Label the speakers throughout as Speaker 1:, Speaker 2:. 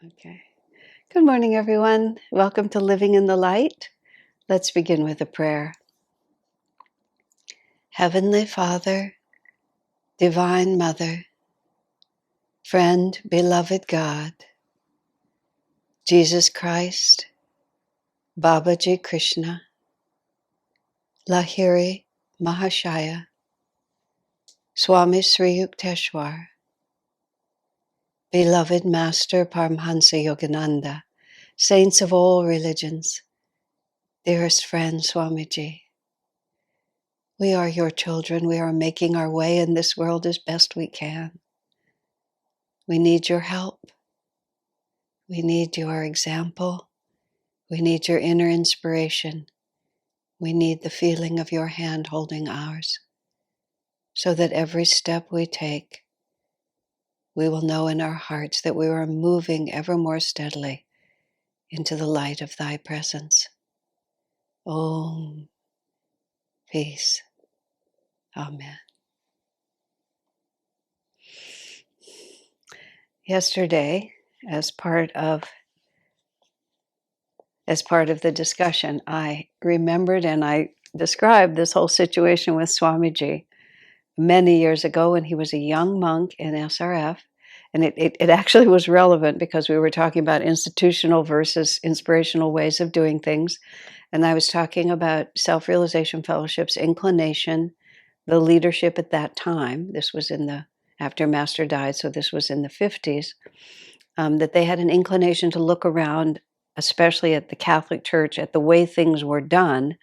Speaker 1: Okay. Good morning, everyone. Welcome to Living in the Light. Let's begin with a prayer. Heavenly Father, Divine Mother, Friend, Beloved God, Jesus Christ, Babaji Krishna, Lahiri Mahashaya, Swami Sri Yukteswar, Beloved Master Paramhansa Yogananda, Saints of all religions, dearest friend Swamiji, we are your children. We are making our way in this world as best we can. We need your help. We need your example. We need your inner inspiration. We need the feeling of your hand holding ours, so that every step we take, we will know in our hearts that we are moving ever more steadily into the light of thy presence. Om. Peace. Amen. Yesterday, as part of the discussion, I remembered and I described this whole situation with Swamiji many years ago when he was a young monk in SRF. And it actually was relevant because we were talking about institutional versus inspirational ways of doing things. And I was talking about self-realization fellowships, inclination, the leadership at that time. This was after Master died, so this was in the 50s, that they had an inclination to look around, especially at the Catholic Church, at the way things were done,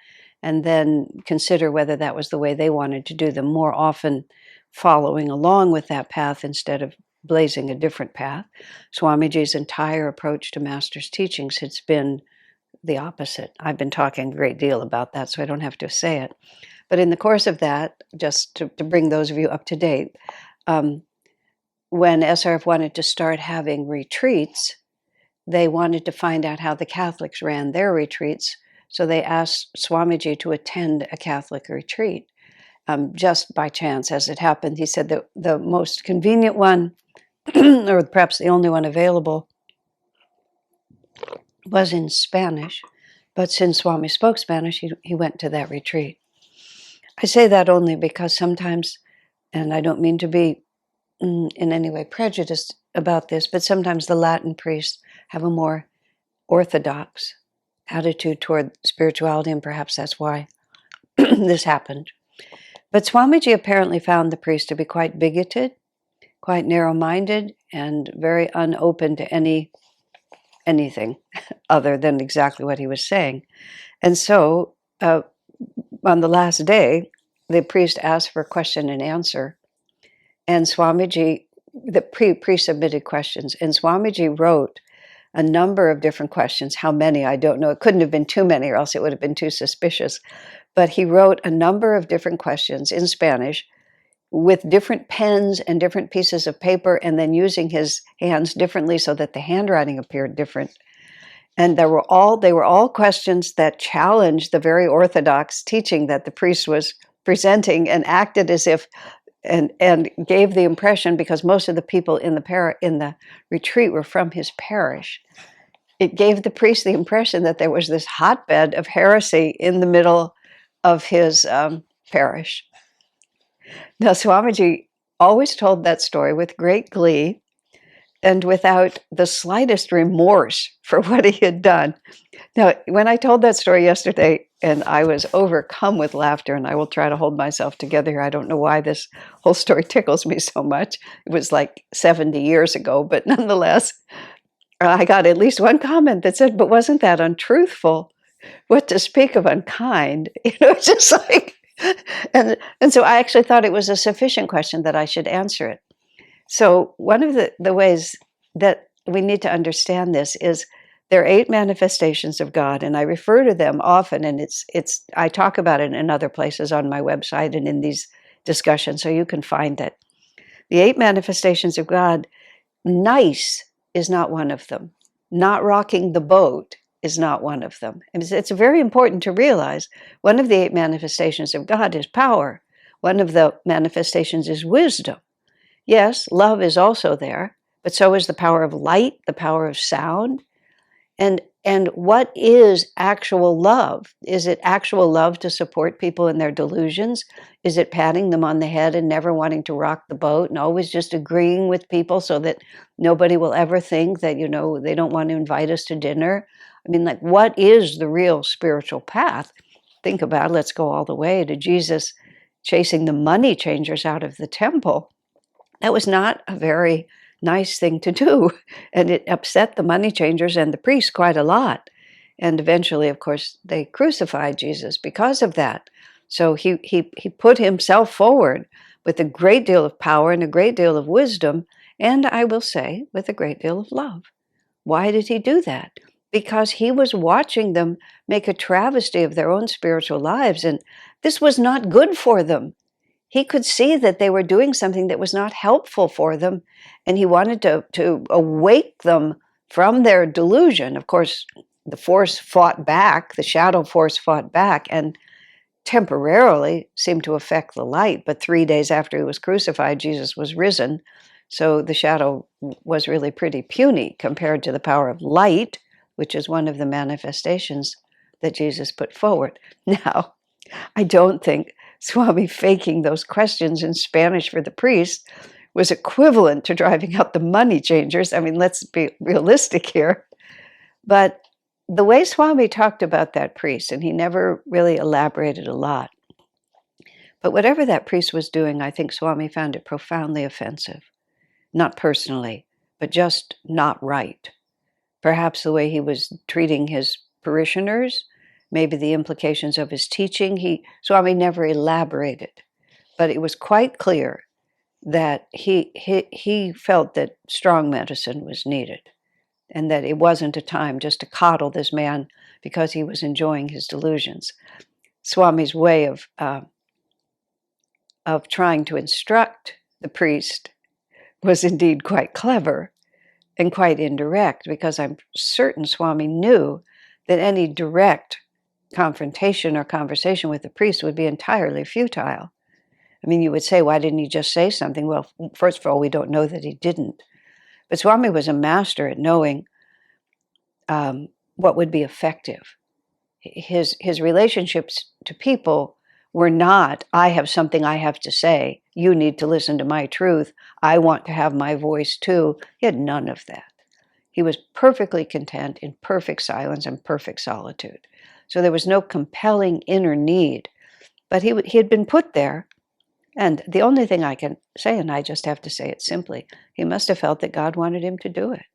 Speaker 1: and then consider whether that was the way they wanted to do them, more often following along with that path instead of blazing a different path. Swamiji's entire approach to Master's teachings has been the opposite. I've been talking a great deal about that, so I don't have to say it. But in the course of that, just to bring those of you up to date, when SRF wanted to start having retreats, they wanted to find out how the Catholics ran their retreats. So they asked Swamiji to attend a Catholic retreat. Just by chance, as it happened, he said that the most convenient one, or perhaps the only one available, was in Spanish. But since Swami spoke Spanish, he went to that retreat. I say that only because sometimes, and I don't mean to be in any way prejudiced about this, but sometimes the Latin priests have a more orthodox attitude toward spirituality, and perhaps that's why this happened. But Swamiji apparently found the priest to be quite bigoted, quite narrow-minded, and very unopen to anything other than exactly what he was saying. And so on the last day, the priest asked for question and answer, and Swamiji, the pre-submitted questions, and Swamiji wrote a number of different questions. How many, I don't know. It couldn't have been too many, or else it would have been too suspicious. But he wrote a number of different questions in Spanish with different pens and different pieces of paper, and then using his hands differently so that the handwriting appeared different. And they were all questions that challenged the very orthodox teaching that the priest was presenting, and acted as if, and gave the impression, because most of the people in the retreat were from his parish, it gave the priest the impression that there was this hotbed of heresy in the middle of his parish. Now, Swamiji always told that story with great glee and without the slightest remorse for what he had done. Now, when I told that story yesterday, and I was overcome with laughter, and I will try to hold myself together here. I don't know why this whole story tickles me so much. It was like 70 years ago, but nonetheless, I got at least one comment that said, "But wasn't that untruthful? What to speak of unkind?" Just like, and so I actually thought it was a sufficient question that I should answer it. So one of the ways that we need to understand this is there are 8 manifestations of God, and I refer to them often, and I talk about it in other places on my website and in these discussions, so you can find it. The 8 manifestations of God, nice is not one of them. Not rocking the boat is not one of them. And it's very important to realize one of the 8 manifestations of God is power. One of the manifestations is wisdom. Yes, love is also there, but so is the power of light, the power of sound. And what is actual love? Is it actual love to support people in their delusions? Is it patting them on the head and never wanting to rock the boat and always just agreeing with people so that nobody will ever think that, they don't want to invite us to dinner? I mean, like, what is the real spiritual path? Think about it. Let's go all the way to Jesus chasing the money changers out of the temple. That was not a very nice thing to do, and it upset the money changers and the priests quite a lot. And eventually, of course, they crucified Jesus because of that. So he put himself forward with a great deal of power and a great deal of wisdom, and I will say, with a great deal of love. Why did he do that? Because he was watching them make a travesty of their own spiritual lives, and this was not good for them. He could see that they were doing something that was not helpful for them, and he wanted to awake them from their delusion. Of course, the force fought back, the shadow force fought back, and temporarily seemed to affect the light. But 3 days after he was crucified, Jesus was risen. So the shadow was really pretty puny compared to the power of light, which is one of the manifestations that Jesus put forward. Now, I don't think Swami faking those questions in Spanish for the priest was equivalent to driving out the money changers. I mean, let's be realistic here. But the way Swami talked about that priest, and he never really elaborated a lot, but whatever that priest was doing, I think Swami found it profoundly offensive. Not personally, but just not right. Perhaps the way he was treating his parishioners, maybe the implications of his teaching. Swami never elaborated, but it was quite clear that he felt that strong medicine was needed, and that it wasn't a time just to coddle this man because he was enjoying his delusions. Swami's way of trying to instruct the priest was indeed quite clever and quite indirect, because I'm certain Swami knew that any direct confrontation or conversation with the priest would be entirely futile. I mean, you would say, why didn't he just say something? Well, first of all, we don't know that he didn't. But Swami was a master at knowing what would be effective. His relationships to people were not, I have something I have to say, you need to listen to my truth, I want to have my voice too. He had none of that. He was perfectly content in perfect silence and perfect solitude. So there was no compelling inner need. But he had been put there, and the only thing I can say, and I just have to say it simply, he must have felt that God wanted him to do it,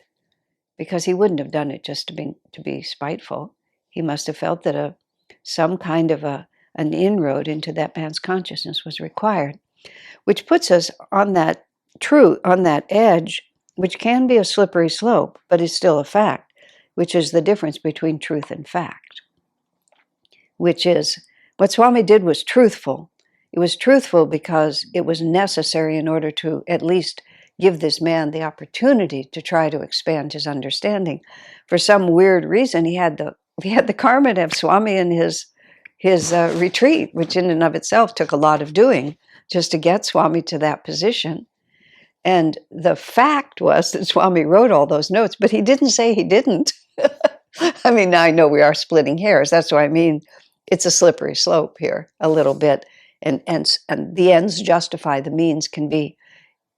Speaker 1: because he wouldn't have done it just to be spiteful. He must have felt that some kind of an inroad into that man's consciousness was required, which puts us on that edge, which can be a slippery slope, but is still a fact, which is the difference between truth and fact, which is what Swami did was truthful. It was truthful because it was necessary in order to at least give this man the opportunity to try to expand his understanding. For some weird reason, he had the karma to have Swami in his retreat, which in and of itself took a lot of doing just to get Swami to that position. And the fact was that Swami wrote all those notes, but he didn't say he didn't. I mean, I know we are splitting hairs. That's what I mean. It's a slippery slope here a little bit. And the ends justify the means can be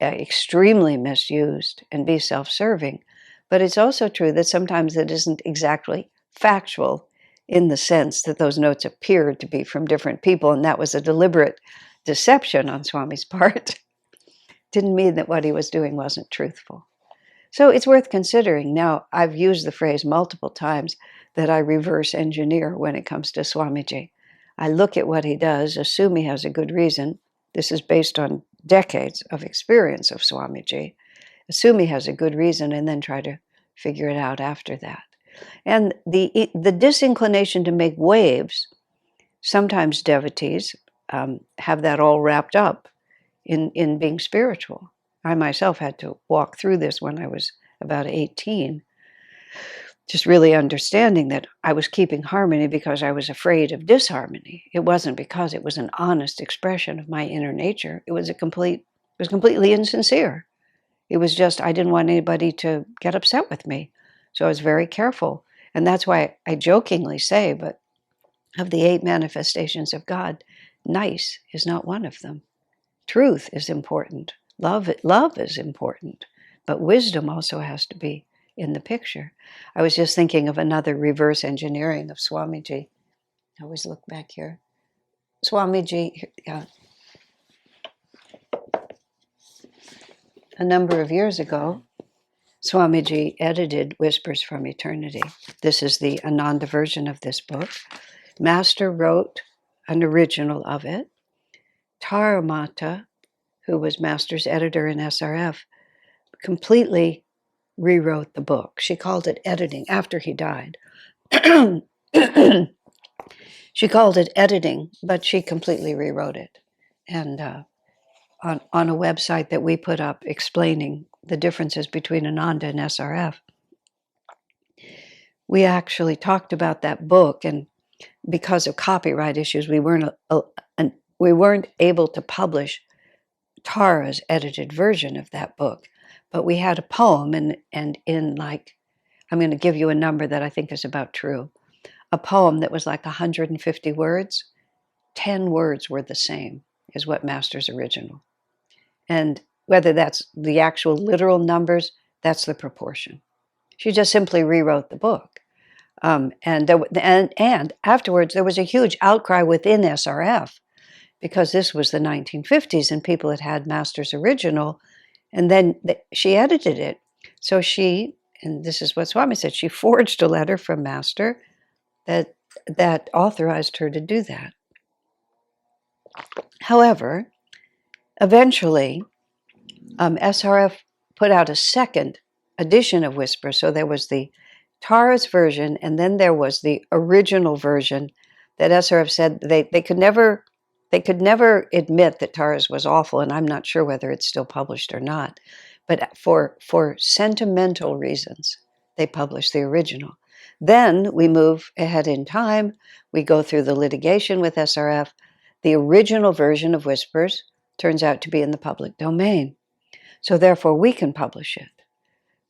Speaker 1: extremely misused and be self-serving. But it's also true that sometimes it isn't exactly factual in the sense that those notes appeared to be from different people, and that was a deliberate deception on Swami's part. Didn't mean that what he was doing wasn't truthful. So it's worth considering. Now, I've used the phrase multiple times that I reverse engineer when it comes to Swamiji. I look at what he does, assume he has a good reason. This is based on decades of experience of Swamiji. Assume he has a good reason and then try to figure it out after that. And the disinclination to make waves, sometimes devotees have that all wrapped up in being spiritual. I myself had to walk through this when I was about 18, just really understanding that I was keeping harmony because I was afraid of disharmony. It wasn't because it was an honest expression of my inner nature. It was completely insincere. It was just, I didn't want anybody to get upset with me. So I was very careful. And that's why I jokingly say, but of the 8 manifestations of God, nice is not one of them. Truth is important. Love is important. But wisdom also has to be in the picture. I was just thinking of another reverse engineering of Swamiji. I always look back here. Swamiji, yeah, a number of years ago, Swamiji edited Whispers from Eternity. This is the Ananda version of this book. Master wrote an original of it. Taramata, who was Master's editor in SRF, completely rewrote the book. She called it editing after he died. She called it editing, but she completely rewrote it. And on a website that we put up explaining the differences between Ananda and SRF, we actually talked about that book, and because of copyright issues, we weren't able to publish Tara's edited version of that book. But we had a poem, and in like, I'm going to give you a number that I think is about true. A poem that was like 150 words, 10 words were the same as what Master's original. And whether that's the actual literal numbers, that's the proportion. She just simply rewrote the book. And afterwards, there was a huge outcry within SRF because this was the 1950s and people had had Master's original, and then she edited it. So she, and this is what Swami said, she forged a letter from Master that authorized her to do that. However, eventually, SRF put out a second edition of Whisper. So there was the Tara's version, and then there was the original version that SRF said they could never admit that Tara's was awful, and I'm not sure whether it's still published or not. But for sentimental reasons, they published the original. Then we move ahead in time. We go through the litigation with SRF. The original version of Whispers turns out to be in the public domain. So therefore, we can publish it.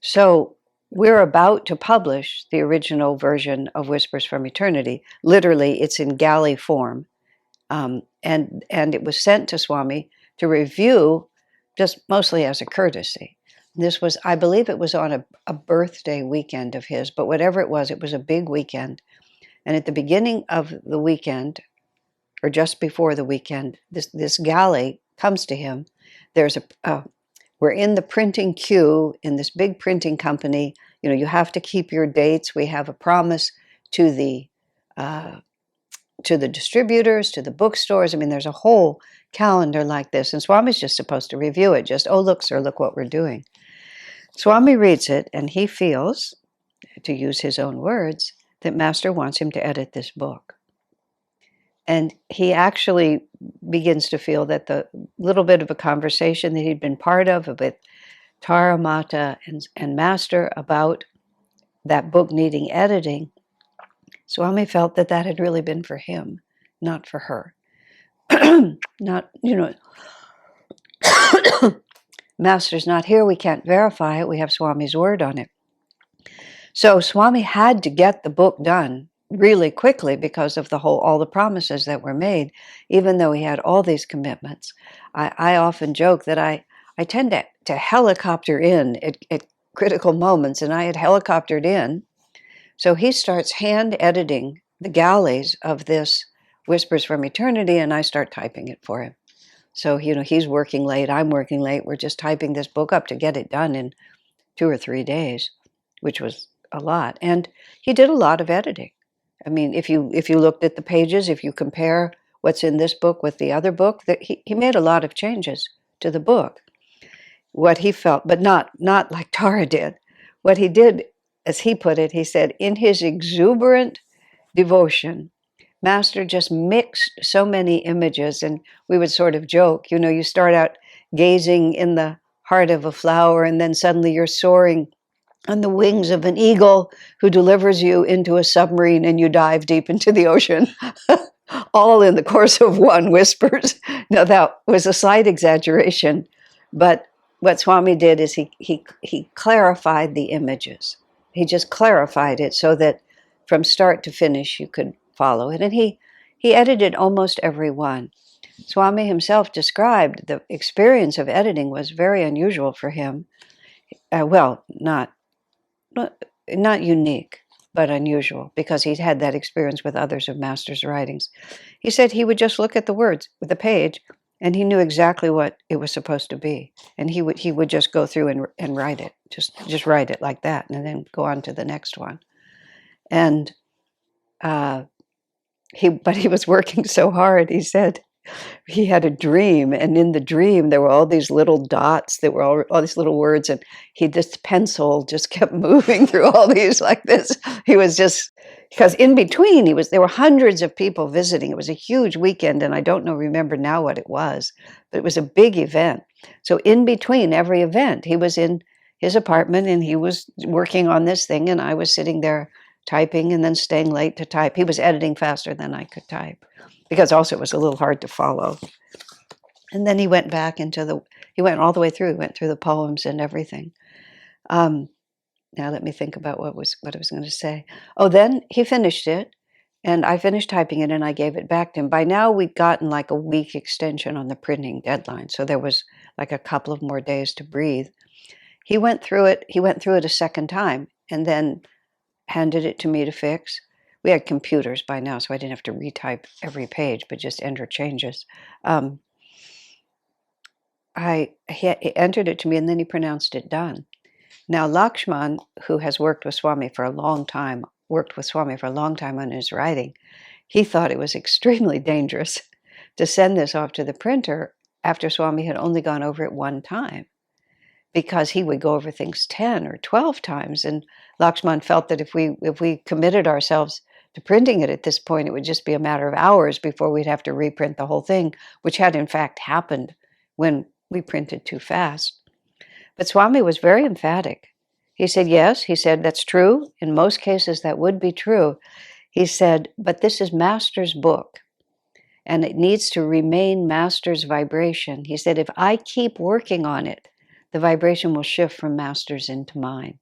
Speaker 1: So we're about to publish the original version of Whispers from Eternity. Literally, it's in galley form. And it was sent to Swami to review, just mostly as a courtesy. This was, I believe it was on a birthday weekend of his, but whatever it was a big weekend. And at the beginning of the weekend, or just before the weekend, this galley comes to him. There's we're in the printing queue in this big printing company. You know, you have to keep your dates. We have a promise to the distributors, to the bookstores. I mean, there's a whole calendar like this. And Swami's just supposed to review it. Just, oh, look, sir, look what we're doing. Swami reads it, and he feels, to use his own words, that Master wants him to edit this book. And he actually begins to feel that the little bit of a conversation that he'd been part of with Tara Mata and Master about that book needing editing, Swami felt that had really been for him, not for her. Not, Master's not here, we can't verify it, we have Swami's word on it. So Swami had to get the book done really quickly because of all the promises that were made, even though he had all these commitments. I often joke that I tend to helicopter in at critical moments, and I had helicoptered in. So he starts hand editing the galleys of this Whispers from Eternity, and I start typing it for him. So, he's working late, I'm working late. We're just typing this book up to get it done in 2 or 3 days, which was a lot. And he did a lot of editing. I mean, if you looked at the pages, if you compare what's in this book with the other book, that he made a lot of changes to the book. What he felt, but not like Tara did. What he did, as he put it, he said, in his exuberant devotion, Master just mixed so many images, and we would sort of joke, you start out gazing in the heart of a flower, and then suddenly you're soaring on the wings of an eagle who delivers you into a submarine, and you dive deep into the ocean, all in the course of one Whispers. Now, that was a slight exaggeration, but what Swami did is he clarified the images. He just clarified it so that from start to finish you could follow it. And he edited almost every one. Swami himself described the experience of editing was very unusual for him. Well, not unique, but unusual, because he'd had that experience with others of Master's writings. He said he would just look at the words, the page, and he knew exactly what it was supposed to be. And he would just go through and write it, just write it like that, and then go on to the next one. And but he was working so hard. He said he had a dream, and in the dream there were all these little dots that were all these little words, and this pencil just kept moving through all these like this. He was just, because in between there were hundreds of people visiting. It was a huge weekend, and I don't remember now what it was, but it was a big event. So in between every event, he was in his apartment and he was working on this thing, and I was sitting there typing and then staying late to type. He was editing faster than I could type, because also it was a little hard to follow. And then he went back he went all the way through. He went through the poems and everything. Now let me think about what I was going to say. Oh, then he finished it, and I finished typing it, and I gave it back to him. By now we'd gotten like a week extension on the printing deadline, so there was like a couple of more days to breathe. He went through it a second time, and then handed it to me to fix. We had computers by now, so I didn't have to retype every page, but just enter changes. He entered it to me, and then he pronounced it done. Now, Lakshman, who has worked with Swami for a long time on his writing, he thought it was extremely dangerous to send this off to the printer after Swami had only gone over it one time, because he would go over things 10 or 12 times. And Lakshman felt that if we committed ourselves to printing it at this point, it would just be a matter of hours before we'd have to reprint the whole thing, which had in fact happened when we printed too fast. But Swami was very emphatic. He said, yes, he said, that's true. In most cases, that would be true. He said, but this is Master's book, and it needs to remain Master's vibration. He said, if I keep working on it, the vibration will shift from Master's into mine.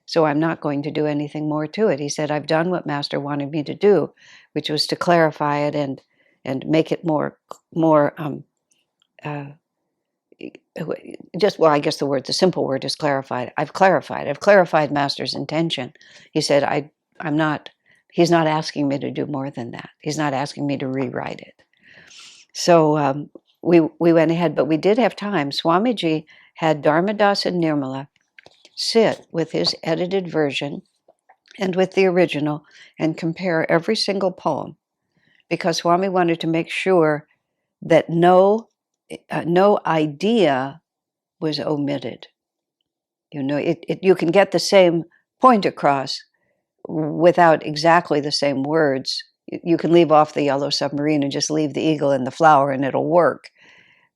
Speaker 1: So I'm not going to do anything more to it. He said, I've done what Master wanted me to do, which was to clarify it and make it more I guess the simple word is clarified. I've clarified Master's intention. He said, he's not asking me to do more than that. He's not asking me to rewrite it. So we went ahead, but we did have time. Swamiji had Dharmadas and Nirmala sit with his edited version and with the original and compare every single poem, because Swami wanted to make sure that no idea was omitted. You can get the same point across without exactly the same words. You can leave off the yellow submarine and just leave the eagle and the flower, and it'll work.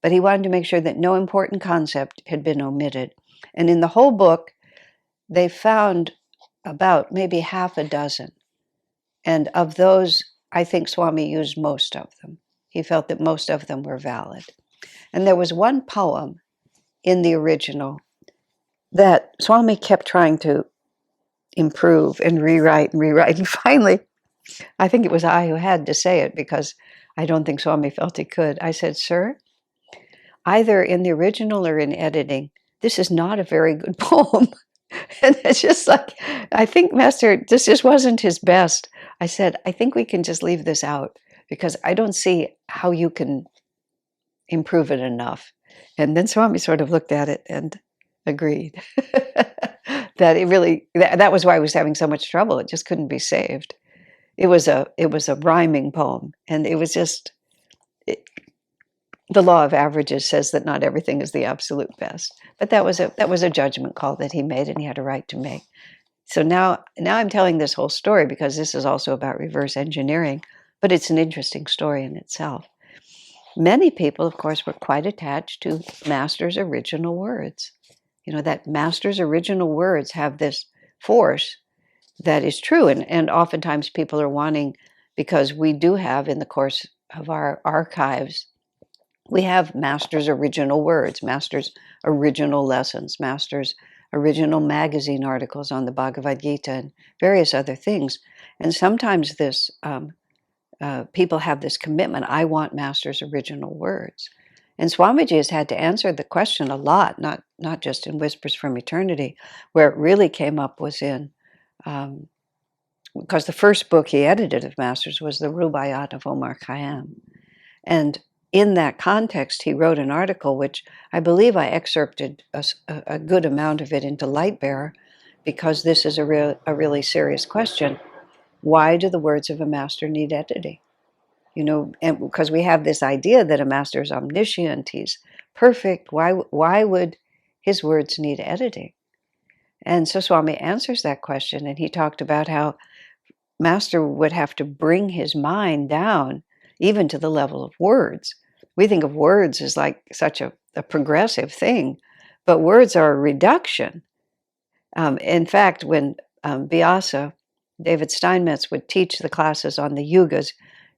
Speaker 1: But he wanted to make sure that no important concept had been omitted. And in the whole book, they found about maybe half a dozen. And of those, I think Swami used most of them. He felt that most of them were valid. And there was one poem in the original that Swami kept trying to improve and rewrite. And finally, I think it was I who had to say it, because I don't think Swami felt he could. I said, sir, either in the original or in editing, this is not a very good poem. And it's just like, I think Master, this just wasn't his best. I said, I think we can just leave this out, because I don't see how you can improve it enough. And then Swami sort of looked at it and agreed that that was why I was having so much trouble. It just couldn't be saved. It was a rhyming poem, and it was just, the law of averages says that not everything is the absolute best. But that was a judgment call that he made, and he had a right to make. So now I'm telling this whole story because this is also about reverse engineering, but it's an interesting story in itself. Many people, of course, were quite attached to Master's original words. That Master's original words have this force that is true. And oftentimes people are wanting, because we do have in the course of our archives, We have Master's original words, Master's original lessons, Master's original magazine articles on the Bhagavad Gita and various other things. And sometimes this people have this commitment, I want Master's original words. And Swamiji has had to answer the question a lot, not just in Whispers from Eternity. Where it really came up was in, because the first book he edited of Master's was the Rubaiyat of Omar Khayyam. And in that context, he wrote an article, which I believe I excerpted a good amount of it into Lightbearer, because this is a really serious question. Why do the words of a master need editing? You know, and because we have this idea that a master is omniscient, he's perfect. Why would his words need editing? And so Swami answers that question, and he talked about how master would have to bring his mind down even to the level of words. We think of words as like such a progressive thing, but words are a reduction. In fact, when Vyasa, David Steinmetz, would teach the classes on the yugas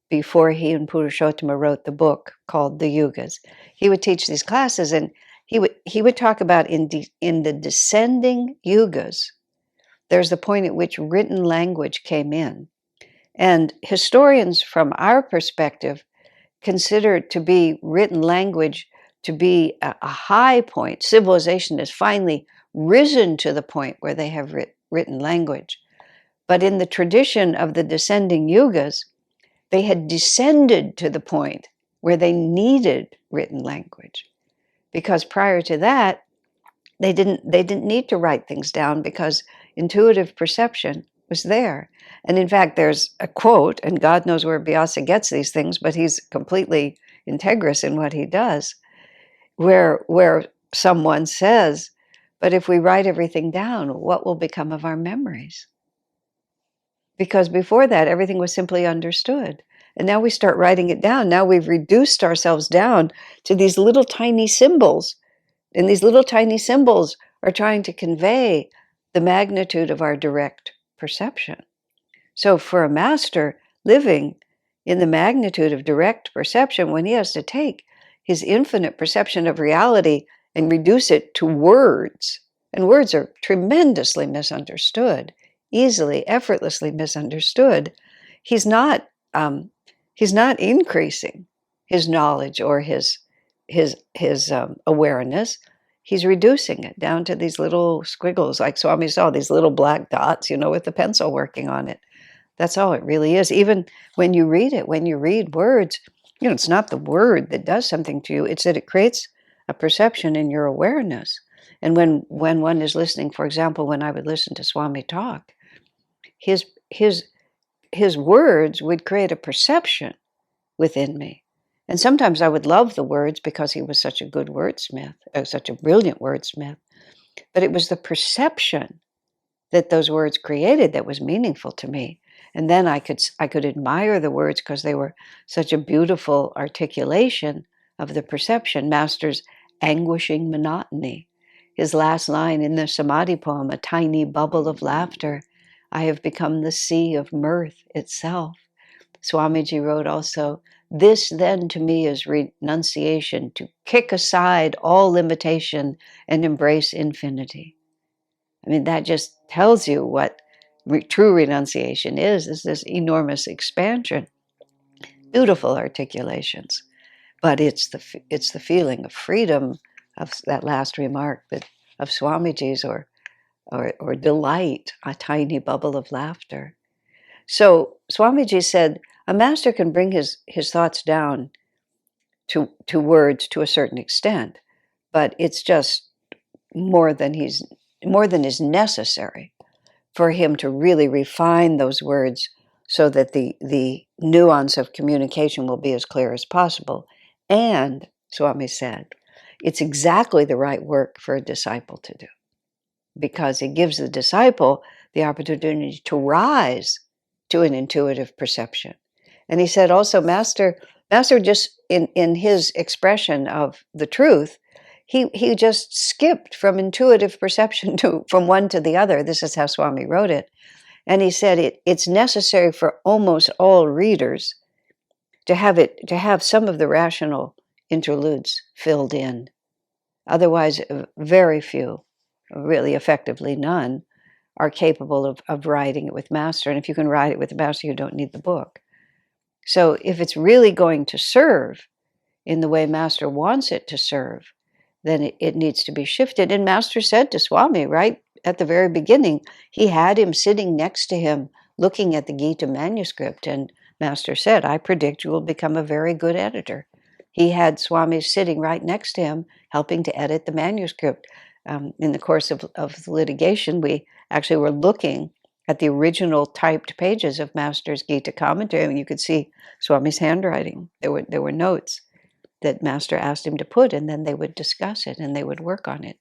Speaker 1: before he and Purushottama wrote the book called The Yugas, he would teach these classes, and he would talk about in the descending yugas, there's the point at which written language came in. And historians, from our perspective, consider to be written language to be a high point. Civilization has finally risen to the point where they have written language. But in the tradition of the descending yugas, they had descended to the point where they needed written language. Because prior to that, they didn't need to write things down because intuitive perception was there. And in fact, there's a quote, and God knows where Vyasa gets these things, but he's completely integrous in what he does, where someone says, but if we write everything down, what will become of our memories? Because before that, everything was simply understood. And now we start writing it down. Now we've reduced ourselves down to these little tiny symbols. And these little tiny symbols are trying to convey the magnitude of our direct perception. So for a master living in the magnitude of direct perception, when he has to take his infinite perception of reality and reduce it to words, and words are tremendously misunderstood, easily, effortlessly misunderstood, he's not increasing his knowledge or his awareness. He's reducing it down to these little squiggles, like Swami saw, these little black dots, with the pencil working on it. That's all it really is. Even when you read it, when you read words, it's not the word that does something to you. It's that it creates a perception in your awareness. And when one is listening, for example, when I would listen to Swami talk, his words would create a perception within me. And sometimes I would love the words because he was such a good wordsmith, such a brilliant wordsmith. But it was the perception that those words created that was meaningful to me. And then I could admire the words because they were such a beautiful articulation of the perception. Master's anguishing monotony. His last line in the Samadhi poem, a tiny bubble of laughter, I have become the sea of mirth itself. Swamiji wrote also, this then to me is renunciation, to kick aside all limitation and embrace infinity. I mean, that just tells you what true renunciation is this enormous expansion. Beautiful articulations. But it's the feeling of freedom of that last remark of Swamiji's or delight, a tiny bubble of laughter. So Swamiji said, a master can bring his thoughts down to words to a certain extent, but it's just more than is necessary for him to really refine those words so that the nuance of communication will be as clear as possible. And, Swami said, it's exactly the right work for a disciple to do, because it gives the disciple the opportunity to rise to an intuitive perception. And he said also, Master just in his expression of the truth, he just skipped from intuitive perception from one to the other. This is how Swami wrote it. And he said it's necessary for almost all readers to have some of the rational interludes filled in. Otherwise, very few, really effectively none, are capable of writing it with Master. And if you can write it with Master, you don't need the book. So if it's really going to serve in the way Master wants it to serve, then it needs to be shifted. And Master said to Swami, right at the very beginning, he had him sitting next to him looking at the Gita manuscript. And Master said, I predict you will become a very good editor. He had Swami sitting right next to him, helping to edit the manuscript. In the course of the litigation, we actually were looking at the original typed pages of Master's Gita commentary, and you could see Swami's handwriting. There were notes that Master asked him to put, and then they would discuss it and they would work on it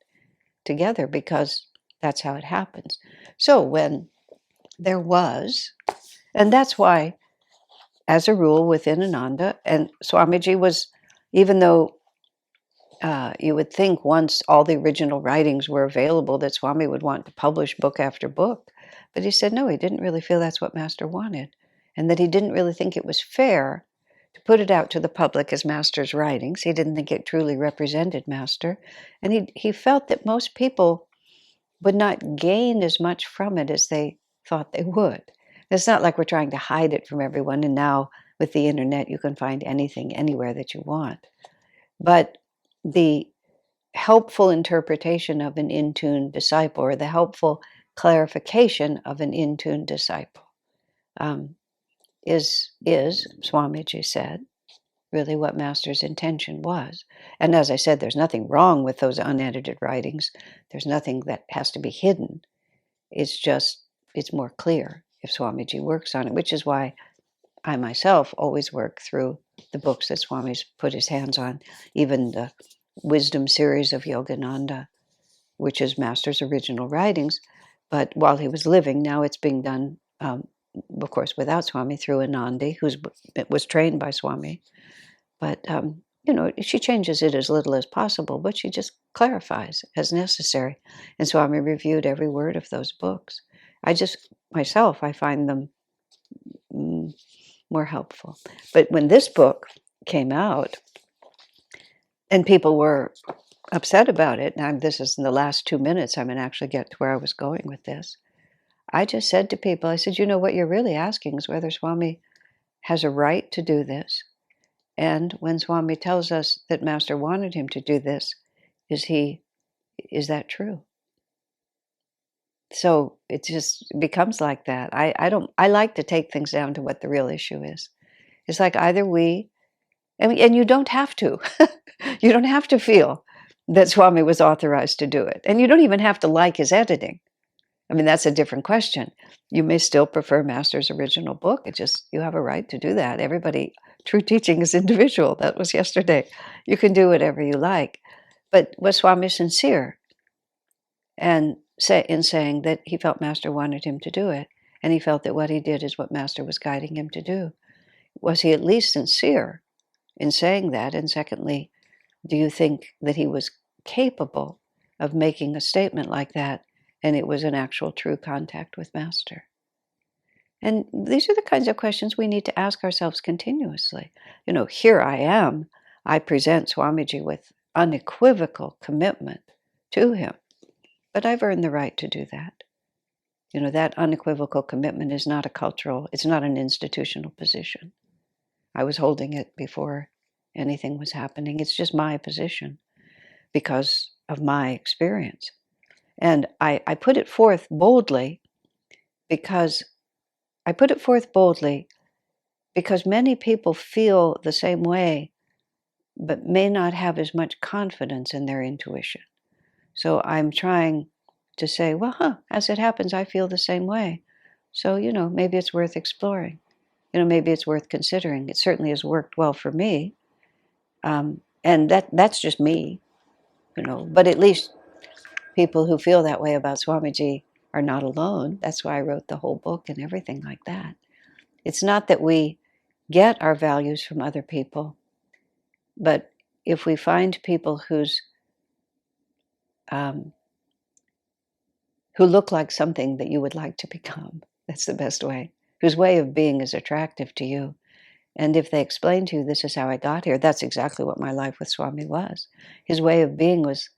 Speaker 1: together, because that's how it happens. So when there was, and that's why, as a rule within Ananda, and Swamiji was, even though you would think once all the original writings were available that Swami would want to publish book after book, but he said no, he didn't really feel that's what Master wanted, and that he didn't really think it was fair to put it out to the public as Master's writings. He didn't think it truly represented Master, and he felt that most people would not gain as much from it as they thought they would. It's not like we're trying to hide it from everyone, and now with the internet you can find anything anywhere that you want. But the helpful interpretation of an in-tune disciple, or the helpful clarification of an in-tune disciple, is Swamiji said, really what Master's intention was. And as I said, there's nothing wrong with those unedited writings. There's nothing that has to be hidden. It's just, it's more clear if Swamiji works on it, which is why I myself always work through the books that Swami's put his hands on, even the Wisdom series of Yogananda, which is Master's original writings. But while he was living, now it's being done, of course, without Swami, through Anandi, who was trained by Swami. But, she changes it as little as possible, but she just clarifies as necessary. And Swami reviewed every word of those books. Myself, I find them more helpful. But when this book came out, and people were upset about it, now this is in the last 2 minutes, I'm going to actually get to where I was going with this. I just said to people, I said, what you're really asking is whether Swami has a right to do this. And when Swami tells us that Master wanted him to do this, is that true? So it just becomes like that. I like to take things down to what the real issue is. It's like either and you don't have to. You don't have to feel that Swami was authorized to do it. And you don't even have to like his editing. That's a different question. You may still prefer Master's original book. You have a right to do that. True teaching is individual. That was yesterday. You can do whatever you like. But was Swami sincere in saying that he felt Master wanted him to do it, and he felt that what he did is what Master was guiding him to do? Was he at least sincere in saying that? And secondly, do you think that he was capable of making a statement like that, and it was an actual true contact with Master? And these are the kinds of questions we need to ask ourselves continuously. Here I am. I present Swamiji with unequivocal commitment to him, but I've earned the right to do that. That unequivocal commitment is not it's not an institutional position. I was holding it before anything was happening. It's just my position because of my experience. And I put it forth boldly because many people feel the same way, but may not have as much confidence in their intuition. So I'm trying to say, as it happens, I feel the same way. So, maybe it's worth exploring. Maybe it's worth considering. It certainly has worked well for me. And that's just me, but at least people who feel that way about Swamiji are not alone. That's why I wrote the whole book and everything like that. It's not that we get our values from other people, but if we find people who look like something that you would like to become, that's the best way, whose way of being is attractive to you, And if they explain to you, this is how I got here, that's exactly what my life with Swami was. His way of being was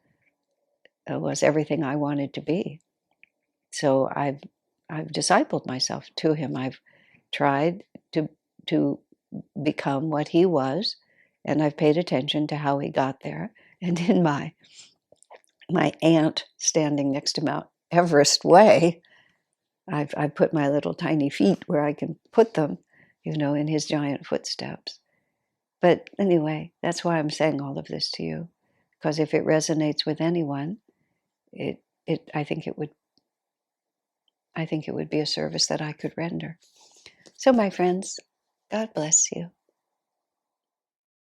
Speaker 1: everything I wanted to be. So I've discipled myself to him. I've tried to become what he was, and I've paid attention to how he got there. And in my aunt standing next to Mount Everest way, I've put my little tiny feet where I can put them, in his giant footsteps. But anyway, that's why I'm saying all of this to you, because if it resonates with anyone, it I think it would be a service that I could render. So, my friends, God bless you.